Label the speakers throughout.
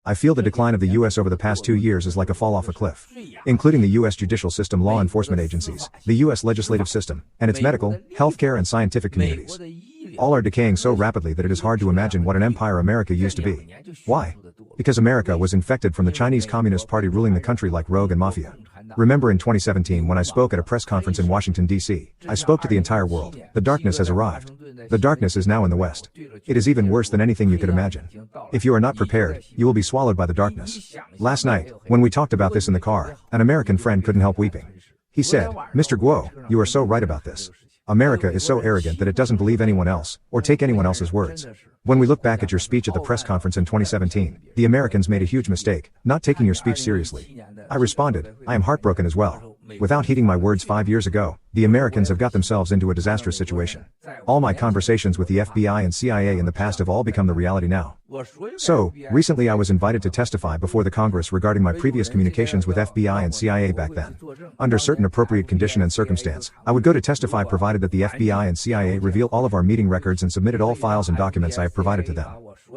Speaker 1: I feel the decline of the US over the past 2 years is like a fall off a cliff. Including the US judicial system, law enforcement agencies, the US legislative system, and its medical, healthcare and scientific communities. All are decaying so rapidly that it is hard to imagine what an empire America used to be. Why? Because America was infected from the Chinese Communist Party ruling the country like rogue and mafia. Remember in 2017 when I spoke at a press conference in Washington, D.C., I spoke to the entire world. The darkness has arrived. The darkness is now in the West. It is even worse than anything you could imagine. If you are not prepared, you will be swallowed by the darkness. Last night, when we talked about this in the car, an American friend couldn't help weeping. He said, "Mr. Guo, you are so right about this. America is so arrogant that it doesn't believe anyone else, or take anyone else's words." When we look back at your speech at the press conference in 2017, the Americans made a huge mistake, not taking your speech seriously. I responded, "I am heartbroken as well. Without heeding my words 5 years ago, the Americans have got themselves into a disastrous situation. All my conversations with the FBI and CIA in the past have all become the reality now." So, recently I was invited to testify before the Congress regarding my previous communications with FBI and CIA back then. Under certain appropriate condition and circumstance, I would go to testify provided that the FBI and CIA reveal all of our meeting records and submitted all files and documents I have provided to them.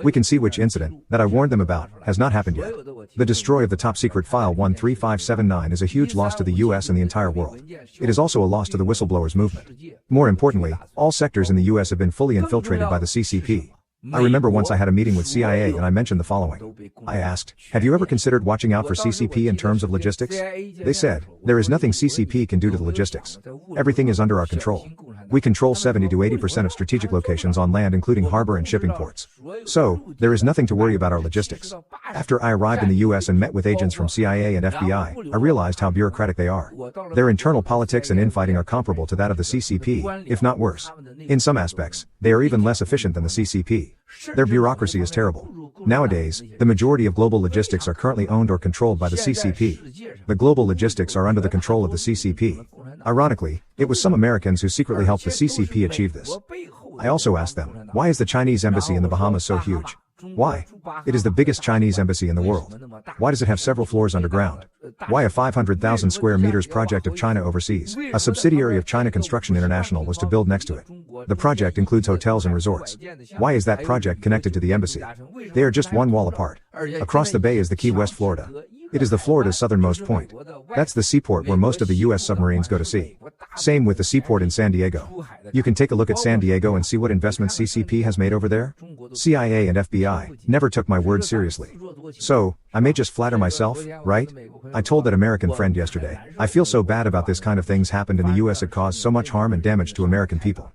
Speaker 1: We can see which incident, that I warned them about, has not happened yet. The destroy of the top secret file 13579 is a huge loss to the US and the entire world. It is also a loss to the whistleblowers movement. More importantly, all sectors in the US have been fully infiltrated by the CCP. I remember once I had a meeting with CIA and I mentioned the following. I asked, "Have you ever considered watching out for CCP in terms of logistics?" They said, "There is nothing CCP can do to the logistics. Everything is under our control. We control 70 to 80% of strategic locations on land including harbor and shipping ports. So, there is nothing to worry about our logistics." After I arrived in the US and met with agents from CIA and FBI, I realized how bureaucratic they are. Their internal politics and infighting are comparable to that of the CCP, if not worse. In some aspects, they are even less efficient than the CCP. Their bureaucracy is terrible. Nowadays, the majority of global logistics are currently owned or controlled by the CCP. The global logistics are under the control of the CCP. Ironically, it was some Americans who secretly helped the CCP achieve this. I also asked them, why is the Chinese embassy in the Bahamas so huge? Why? It is the biggest Chinese embassy in the world. Why does it have several floors underground? Why a 500,000 square meters project of China overseas, a subsidiary of China Construction International, was to build next to it? The project includes hotels and resorts. Why is that project connected to the embassy? They are just one wall apart. Across the bay is the Key West, Florida. It is the Florida's southernmost point. That's the seaport where most of the US submarines go to sea. Same with the seaport in San Diego. You can take a look at San Diego and see what investments CCP has made over there. CIA and FBI never took my word seriously. So, I may just flatter myself, right? I told that American friend yesterday, I feel so bad about this kind of things happened in the US, it caused so much harm and damage to American people.